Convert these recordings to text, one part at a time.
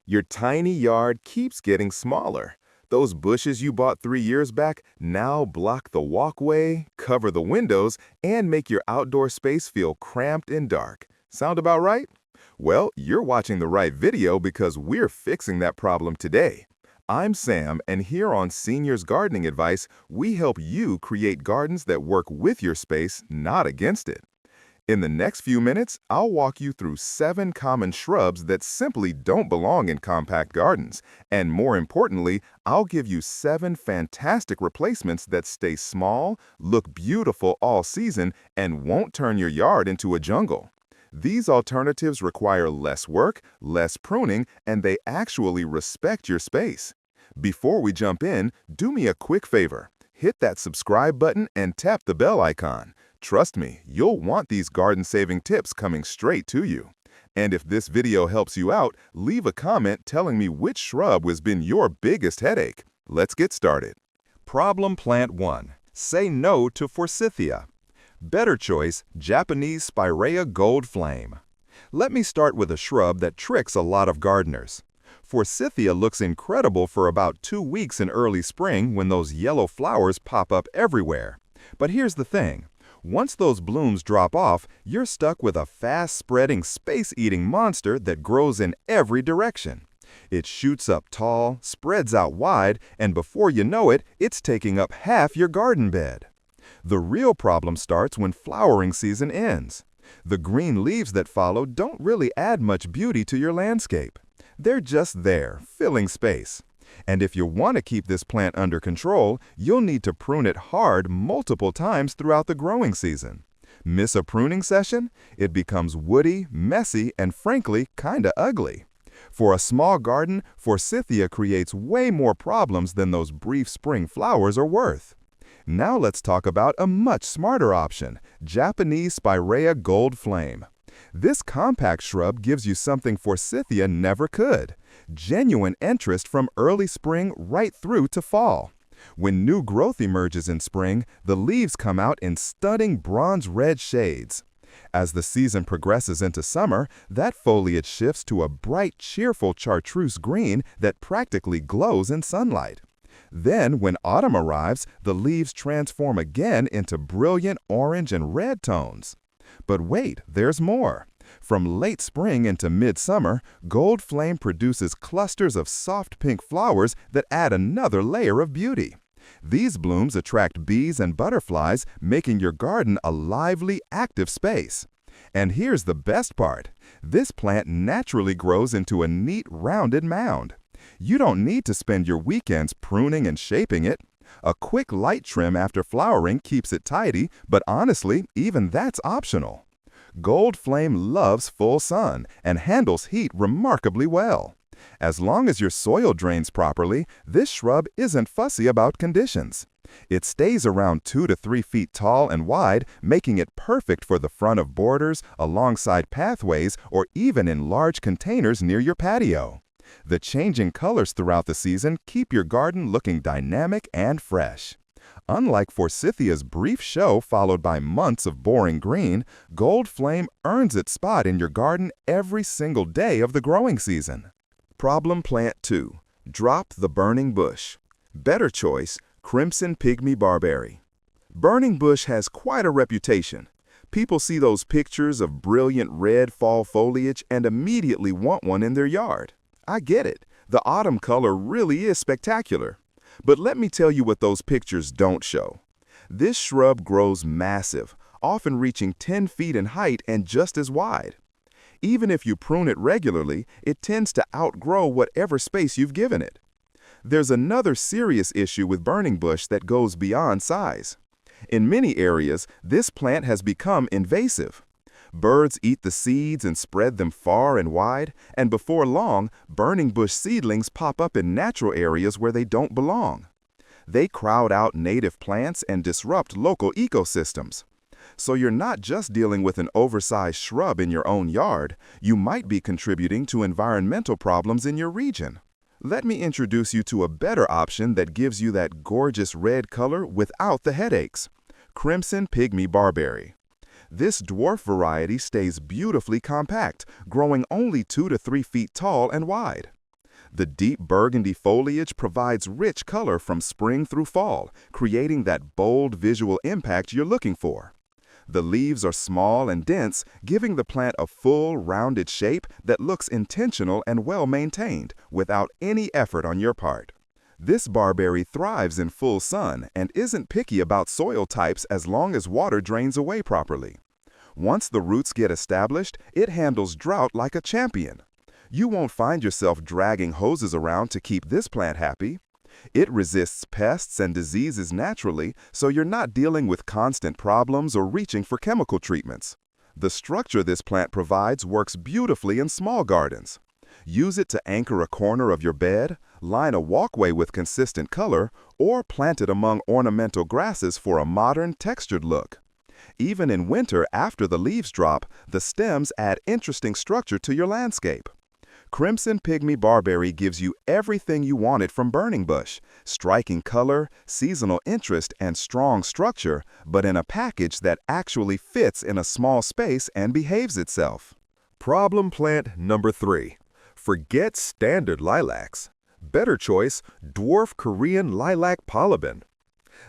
Your tiny yard keeps getting smaller. Those bushes you bought 3 years back now block the walkway, cover the windows, and make your outdoor space feel cramped and dark. Sound about right? Well, you're watching the right video because we're fixing that problem today. I'm Sam, and here on Seniors Gardening Advice, we help you create gardens that work with your space, not against it. In the next few minutes, I'll walk you through 7 common shrubs that simply don't belong in compact gardens. And more importantly, I'll give you 7 fantastic replacements that stay small, look beautiful all season, and won't turn your yard into a jungle. These alternatives require less work, less pruning, and they actually respect your space. Before we jump in, do me a quick favor. Hit that subscribe button and tap the bell icon. Trust me, you'll want these garden-saving tips coming straight to you. And if this video helps you out, leave a comment telling me which shrub has been your biggest headache. Let's get started. Problem Plant 1. Say no to Forsythia. Better choice, Japanese Spirea Gold Flame. Let me start with a shrub that tricks a lot of gardeners. Forsythia looks incredible for about 2 weeks in early spring when those yellow flowers pop up everywhere. But here's the thing. Once those blooms drop off, you're stuck with a fast-spreading, space-eating monster that grows in every direction. It shoots up tall, spreads out wide, and before you know it, it's taking up half your garden bed. The real problem starts when flowering season ends. The green leaves that follow don't really add much beauty to your landscape. They're just there, filling space. And if you want to keep this plant under control, you'll need to prune it hard multiple times throughout the growing season. Miss a pruning session? It becomes woody, messy, and frankly, kinda ugly. For a small garden, Forsythia creates way more problems than those brief spring flowers are worth. Now let's talk about a much smarter option, Japanese Spirea Gold Flame. This compact shrub gives you something Forsythia never could. Genuine interest from early spring right through to fall. When new growth emerges in spring, the leaves come out in stunning bronze-red shades. As the season progresses into summer, that foliage shifts to a bright, cheerful chartreuse green that practically glows in sunlight. Then, when autumn arrives, the leaves transform again into brilliant orange and red tones. But wait, there's more. From late spring into midsummer, Gold Flame produces clusters of soft pink flowers that add another layer of beauty. These blooms attract bees and butterflies, making your garden a lively, active space. And here's the best part. This plant naturally grows into a neat, rounded mound. You don't need to spend your weekends pruning and shaping it. A quick light trim after flowering keeps it tidy, but honestly, even that's optional. Gold Flame loves full sun and handles heat remarkably well. As long as your soil drains properly, this shrub isn't fussy about conditions. It stays around 2 to 3 feet tall and wide, making it perfect for the front of borders, alongside pathways, or even in large containers near your patio. The changing colors throughout the season keep your garden looking dynamic and fresh. Unlike Forsythia's brief show followed by months of boring green, Gold Flame earns its spot in your garden every single day of the growing season. Problem Plant 2. Drop the burning bush. Better choice, Crimson Pygmy Barberry. Burning bush has quite a reputation. People see those pictures of brilliant red fall foliage and immediately want one in their yard. I get it. The autumn color really is spectacular. But let me tell you what those pictures don't show. This shrub grows massive, often reaching 10 feet in height and just as wide. Even if you prune it regularly, it tends to outgrow whatever space you've given it. There's another serious issue with burning bush that goes beyond size. In many areas, this plant has become invasive. Birds eat the seeds and spread them far and wide, and before long, burning bush seedlings pop up in natural areas where they don't belong. They crowd out native plants and disrupt local ecosystems. So you're not just dealing with an oversized shrub in your own yard, you might be contributing to environmental problems in your region. Let me introduce you to a better option that gives you that gorgeous red color without the headaches. Crimson Pygmy Barberry. This dwarf variety stays beautifully compact, growing only 2 to 3 feet tall and wide. The deep burgundy foliage provides rich color from spring through fall, creating that bold visual impact you're looking for. The leaves are small and dense, giving the plant a full, rounded shape that looks intentional and well-maintained, without any effort on your part. This barberry thrives in full sun and isn't picky about soil types as long as water drains away properly. Once the roots get established, it handles drought like a champion. You won't find yourself dragging hoses around to keep this plant happy. It resists pests and diseases naturally, so you're not dealing with constant problems or reaching for chemical treatments. The structure this plant provides works beautifully in small gardens. Use it to anchor a corner of your bed, line a walkway with consistent color, or plant it among ornamental grasses for a modern, textured look. Even in winter after the leaves drop, the stems add interesting structure to your landscape. Crimson Pygmy Barberry gives you everything you wanted from burning bush: striking color, seasonal interest, and strong structure, but in a package that actually fits in a small space and behaves itself. Problem plant number 3. Forget standard lilacs. Better choice, dwarf Korean lilac polyben.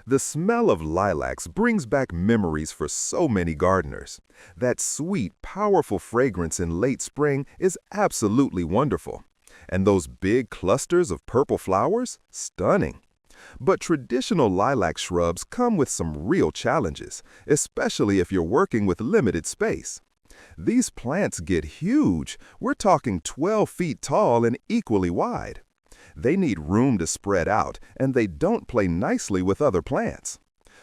The smell of lilacs brings back memories for so many gardeners. That sweet, powerful fragrance in late spring is absolutely wonderful. And those big clusters of purple flowers? Stunning. But traditional lilac shrubs come with some real challenges, especially if you're working with limited space. These plants get huge. We're talking 12 feet tall and equally wide. They need room to spread out, and they don't play nicely with other plants.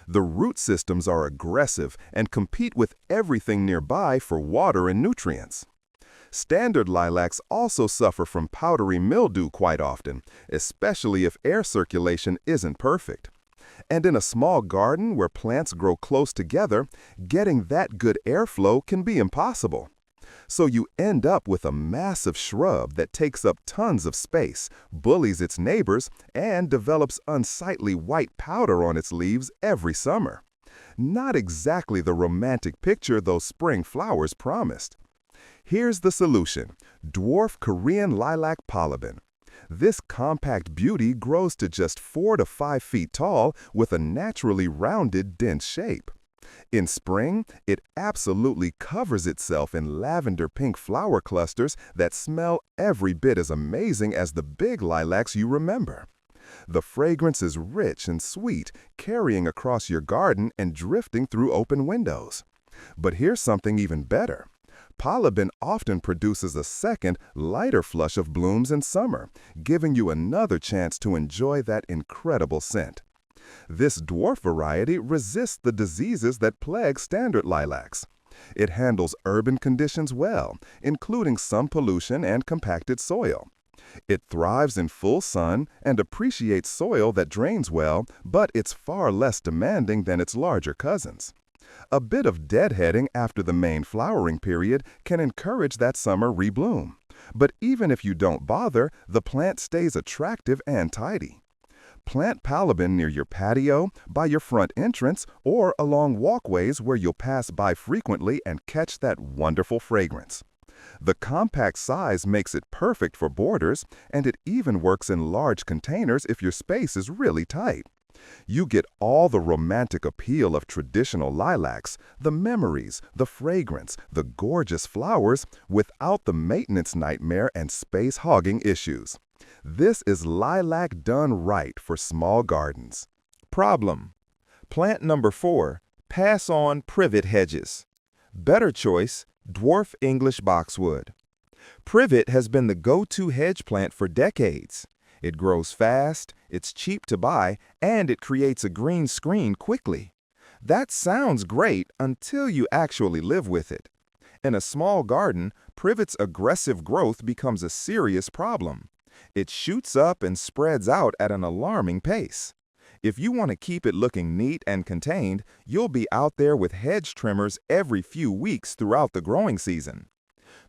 The root systems are aggressive and compete with everything nearby for water and nutrients. Standard lilacs also suffer from powdery mildew quite often, especially if air circulation isn't perfect. And in a small garden where plants grow close together, getting that good airflow can be impossible. So you end up with a massive shrub that takes up tons of space, bullies its neighbors, and develops unsightly white powder on its leaves every summer. Not exactly the romantic picture those spring flowers promised. Here's the solution: dwarf Korean lilac polyben. This compact beauty grows to just 4 to 5 feet tall with a naturally rounded, dense shape. In spring, it absolutely covers itself in lavender pink flower clusters that smell every bit as amazing as the big lilacs you remember. The fragrance is rich and sweet, carrying across your garden and drifting through open windows. But here's something even better. Polyben often produces a second, lighter flush of blooms in summer, giving you another chance to enjoy that incredible scent. This dwarf variety resists the diseases that plague standard lilacs. It handles urban conditions well, including some pollution and compacted soil. It thrives in full sun and appreciates soil that drains well, but it's far less demanding than its larger cousins. A bit of deadheading after the main flowering period can encourage that summer rebloom. But even if you don't bother, the plant stays attractive and tidy. Plant polyben near your patio, by your front entrance, or along walkways where you'll pass by frequently and catch that wonderful fragrance. The compact size makes it perfect for borders, and it even works in large containers if your space is really tight. You get all the romantic appeal of traditional lilacs, the memories, the fragrance, the gorgeous flowers, without the maintenance nightmare and space-hogging issues. This is lilac done right for small gardens. Problem: plant number 4, pass on privet hedges. Better choice, dwarf English boxwood. Privet has been the go-to hedge plant for decades. It grows fast, it's cheap to buy, and it creates a green screen quickly. That sounds great until you actually live with it. In a small garden, privet's aggressive growth becomes a serious problem. It shoots up and spreads out at an alarming pace. If you want to keep it looking neat and contained, you'll be out there with hedge trimmers every few weeks throughout the growing season.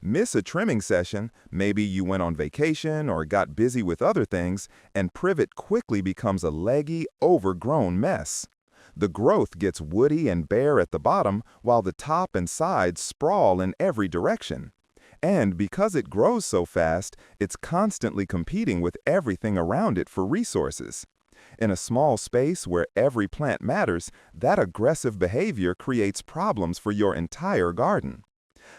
Miss a trimming session, maybe you went on vacation or got busy with other things, and privet quickly becomes a leggy, overgrown mess. The growth gets woody and bare at the bottom, while the top and sides sprawl in every direction. And because it grows so fast, it's constantly competing with everything around it for resources. In a small space where every plant matters, that aggressive behavior creates problems for your entire garden.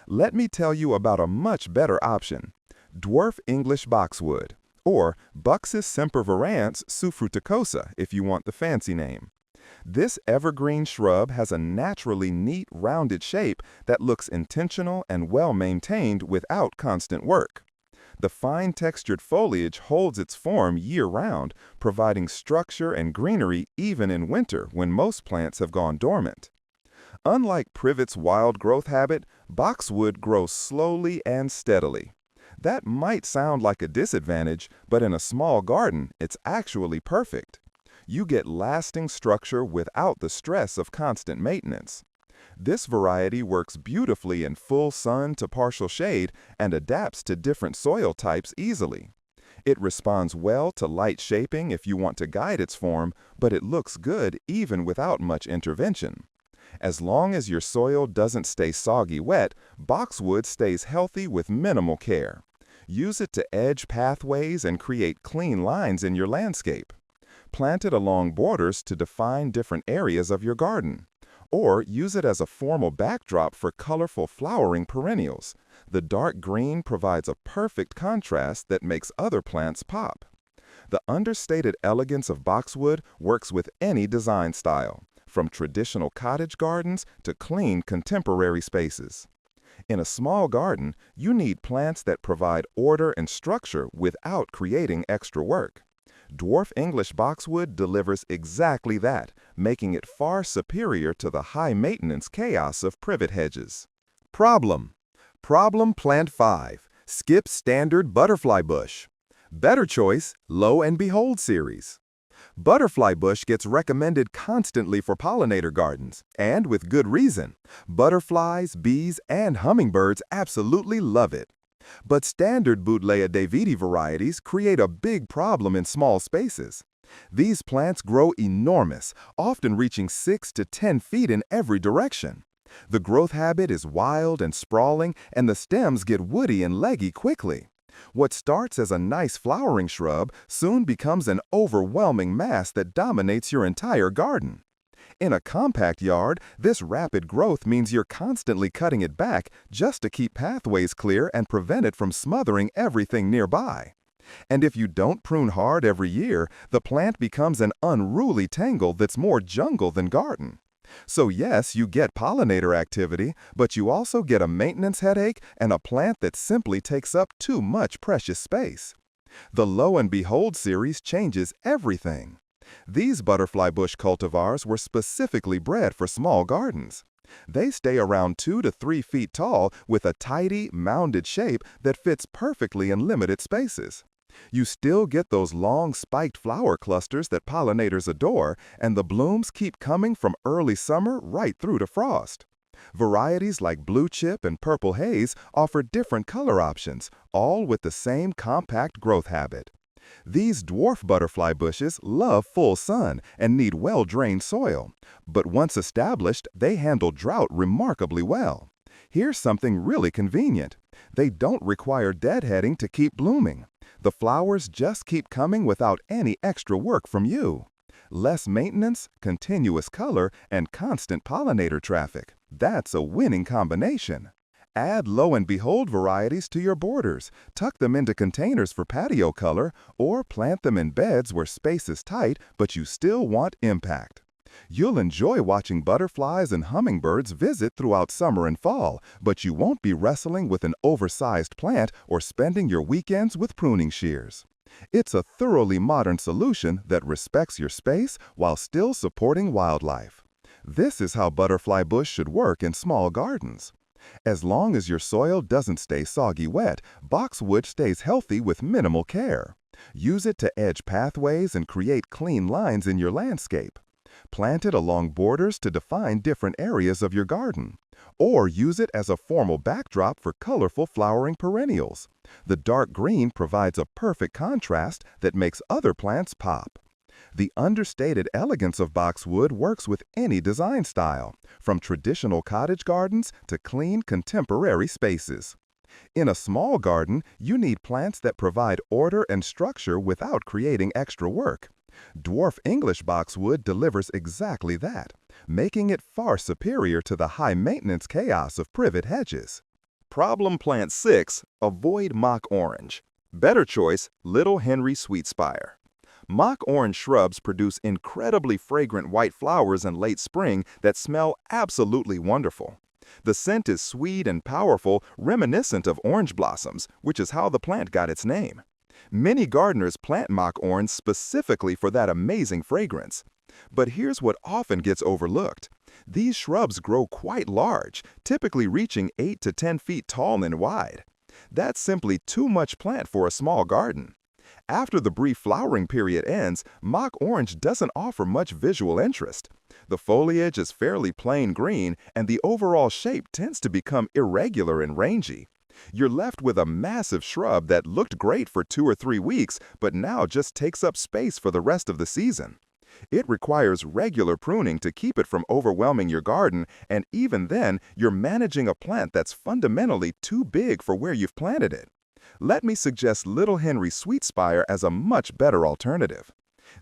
Let me tell you about a much better option: dwarf English boxwood, or Buxus sempervirens sufruticosa if you want the fancy name. This evergreen shrub has a naturally neat, rounded shape that looks intentional and well-maintained without constant work. The fine-textured foliage holds its form year-round, providing structure and greenery even in winter when most plants have gone dormant. Unlike Privet's wild growth habit, boxwood grows slowly and steadily. That might sound like a disadvantage, but in a small garden, it's actually perfect. You get lasting structure without the stress of constant maintenance. This variety works beautifully in full sun to partial shade and adapts to different soil types easily. It responds well to light shaping if you want to guide its form, but it looks good even without much intervention. As long as your soil doesn't stay soggy wet, boxwood stays healthy with minimal care. Use it to edge pathways and create clean lines in your landscape. Plant it along borders to define different areas of your garden. Or use it as a formal backdrop for colorful flowering perennials. The dark green provides a perfect contrast that makes other plants pop. The understated elegance of boxwood works with any design style, from traditional cottage gardens to clean contemporary spaces. In a small garden, you need plants that provide order and structure without creating extra work. Dwarf English boxwood delivers exactly that, making it far superior to the high-maintenance chaos of privet hedges. Problem Plant 5. Skip standard butterfly bush. Better choice, Lo and Behold series. Butterfly bush gets recommended constantly for pollinator gardens, and with good reason. Butterflies, bees, and hummingbirds absolutely love it. But standard Buddleia davidi varieties create a big problem in small spaces. These plants grow enormous, often reaching 6 to 10 feet in every direction. The growth habit is wild and sprawling, and the stems get woody and leggy quickly. What starts as a nice flowering shrub soon becomes an overwhelming mass that dominates your entire garden. In a compact yard, this rapid growth means you're constantly cutting it back just to keep pathways clear and prevent it from smothering everything nearby. And if you don't prune hard every year, the plant becomes an unruly tangle that's more jungle than garden. So yes, you get pollinator activity, but you also get a maintenance headache and a plant that simply takes up too much precious space. The Lo and Behold series changes everything. These butterfly bush cultivars were specifically bred for small gardens. They stay around 2 to 3 feet tall with a tidy, mounded shape that fits perfectly in limited spaces. You still get those long spiked flower clusters that pollinators adore, and the blooms keep coming from early summer right through to frost. Varieties like Blue Chip and Purple Haze offer different color options, all with the same compact growth habit. These dwarf butterfly bushes love full sun and need well-drained soil, but once established, they handle drought remarkably well. Here's something really convenient. They don't require deadheading to keep blooming. The flowers just keep coming without any extra work from you. Less maintenance, continuous color, and constant pollinator traffic. That's a winning combination. Add Lo and Behold varieties to your borders, tuck them into containers for patio color, or plant them in beds where space is tight but you still want impact. You'll enjoy watching butterflies and hummingbirds visit throughout summer and fall, but you won't be wrestling with an oversized plant or spending your weekends with pruning shears. It's a thoroughly modern solution that respects your space while still supporting wildlife. This is how butterfly bush should work in small gardens. As long as your soil doesn't stay soggy wet, boxwood stays healthy with minimal care. Use it to edge pathways and create clean lines in your landscape. Plant it along borders to define different areas of your garden. Or use it as a formal backdrop for colorful flowering perennials. The dark green provides a perfect contrast that makes other plants pop. The understated elegance of boxwood works with any design style, from traditional cottage gardens to clean contemporary spaces. In a small garden, you need plants that provide order and structure without creating extra work. Dwarf English boxwood delivers exactly that, making it far superior to the high-maintenance chaos of privet hedges. Problem plant 6, avoid mock orange. Better choice, Little Henry Sweetspire. Mock orange shrubs produce incredibly fragrant white flowers in late spring that smell absolutely wonderful. The scent is sweet and powerful, reminiscent of orange blossoms, which is how the plant got its name. Many gardeners plant mock orange specifically for that amazing fragrance. But here's what often gets overlooked. These shrubs grow quite large, typically reaching 8 to 10 feet tall and wide. That's simply too much plant for a small garden. After the brief flowering period ends, mock orange doesn't offer much visual interest. The foliage is fairly plain green, and the overall shape tends to become irregular and rangy. You're left with a massive shrub that looked great for 2 or 3 weeks, but now just takes up space for the rest of the season. It requires regular pruning to keep it from overwhelming your garden, and even then, you're managing a plant that's fundamentally too big for where you've planted it. Let me suggest Little Henry Sweetspire as a much better alternative.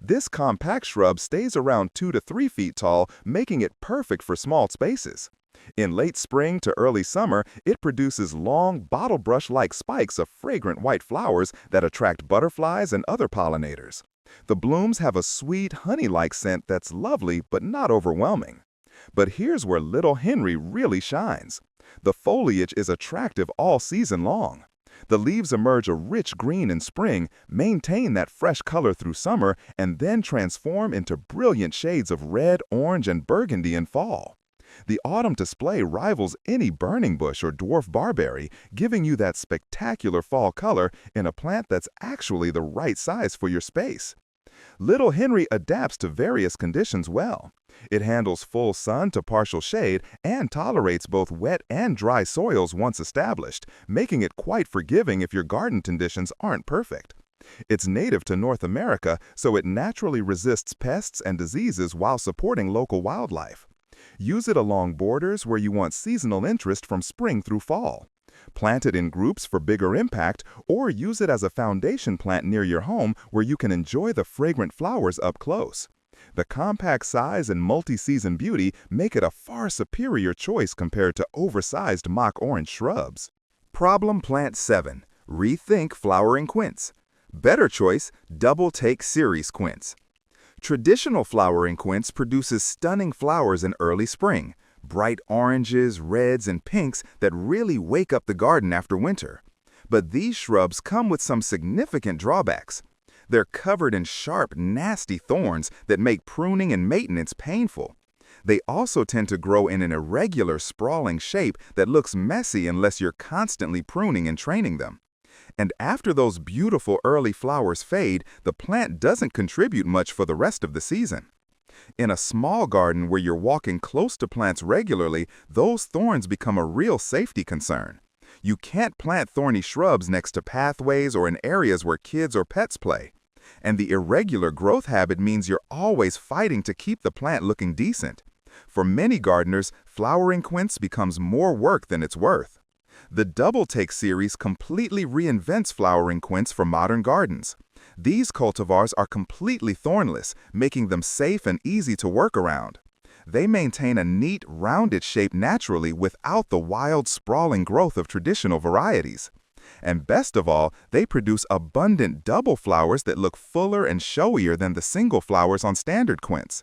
This compact shrub stays around 2 to 3 feet tall, making it perfect for small spaces. In late spring to early summer, it produces long, bottle brush-like spikes of fragrant white flowers that attract butterflies and other pollinators. The blooms have a sweet, honey-like scent that's lovely but not overwhelming. But here's where Little Henry really shines. The foliage is attractive all season long. The leaves emerge a rich green in spring, maintain that fresh color through summer, and then transform into brilliant shades of red, orange, and burgundy in fall. The autumn display rivals any burning bush or dwarf barberry, giving you that spectacular fall color in a plant that's actually the right size for your space. Little Henry adapts to various conditions well. It handles full sun to partial shade and tolerates both wet and dry soils once established, making it quite forgiving if your garden conditions aren't perfect. It's native to North America, so it naturally resists pests and diseases while supporting local wildlife. Use it along borders where you want seasonal interest from spring through fall. Plant it in groups for bigger impact, or use it as a foundation plant near your home where you can enjoy the fragrant flowers up close. The compact size and multi-season beauty make it a far superior choice compared to oversized mock orange shrubs. Problem plant 7. Rethink flowering quince. Better choice, Double Take Series quince. Traditional flowering quince produces stunning flowers in early spring, bright oranges, reds, and pinks that really wake up the garden after winter. But these shrubs come with some significant drawbacks. They're covered in sharp, nasty thorns that make pruning and maintenance painful. They also tend to grow in an irregular, sprawling shape that looks messy unless you're constantly pruning and training them. And after those beautiful early flowers fade, the plant doesn't contribute much for the rest of the season. In a small garden where you're walking close to plants regularly, those thorns become a real safety concern. You can't plant thorny shrubs next to pathways or in areas where kids or pets play. And the irregular growth habit means you're always fighting to keep the plant looking decent. For many gardeners, flowering quince becomes more work than it's worth. The Double Take series completely reinvents flowering quince for modern gardens. These cultivars are completely thornless, making them safe and easy to work around. They maintain a neat, rounded shape naturally without the wild, sprawling growth of traditional varieties. And best of all, they produce abundant double flowers that look fuller and showier than the single flowers on standard quince.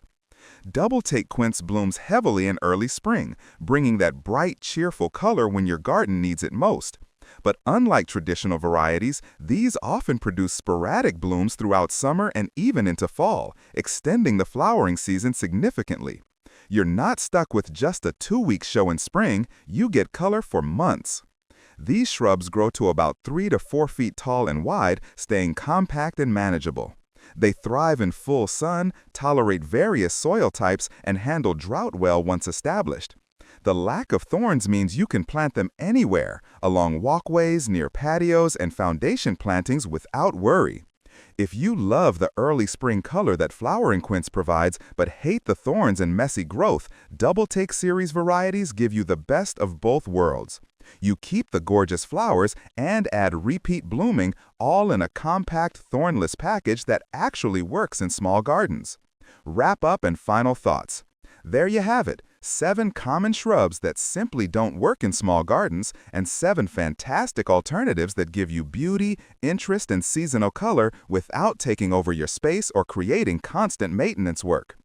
Double Take quince blooms heavily in early spring, bringing that bright, cheerful color when your garden needs it most. But unlike traditional varieties, these often produce sporadic blooms throughout summer and even into fall, extending the flowering season significantly. You're not stuck with just a 2-week show in spring, you get color for months. These shrubs grow to about 3 to 4 feet tall and wide, staying compact and manageable. They thrive in full sun, tolerate various soil types, and handle drought well once established. The lack of thorns means you can plant them anywhere, along walkways, near patios, and foundation plantings without worry. If you love the early spring color that flowering quince provides but hate the thorns and messy growth, Double Take series varieties give you the best of both worlds. You keep the gorgeous flowers and add repeat blooming all in a compact, thornless package that actually works in small gardens. Wrap up and final thoughts. There you have it, 7 common shrubs that simply don't work in small gardens and 7 fantastic alternatives that give you beauty, interest, and seasonal color without taking over your space or creating constant maintenance work.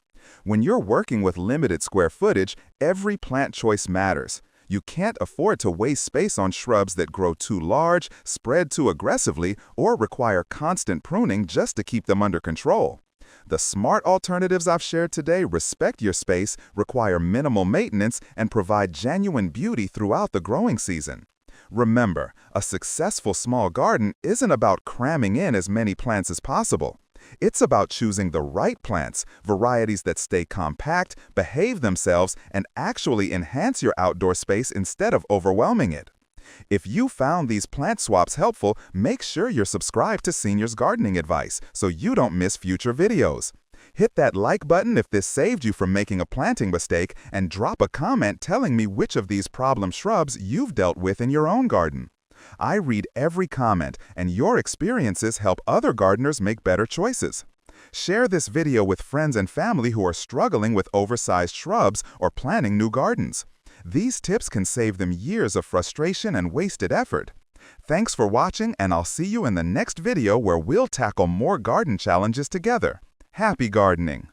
When you're working with limited square footage, every plant choice matters. You can't afford to waste space on shrubs that grow too large, spread too aggressively, or require constant pruning just to keep them under control. The smart alternatives I've shared today respect your space, require minimal maintenance, and provide genuine beauty throughout the growing season. Remember, a successful small garden isn't about cramming in as many plants as possible. It's about choosing the right plants, varieties that stay compact, behave themselves, and actually enhance your outdoor space instead of overwhelming it. If you found these plant swaps helpful, make sure you're subscribed to Seniors Gardening Advice so you don't miss future videos. Hit that like button if this saved you from making a planting mistake, and drop a comment telling me which of these problem shrubs you've dealt with in your own garden. I read every comment, and your experiences help other gardeners make better choices. Share this video with friends and family who are struggling with oversized shrubs or planning new gardens. These tips can save them years of frustration and wasted effort. Thanks for watching, and I'll see you in the next video where we'll tackle more garden challenges together. Happy gardening!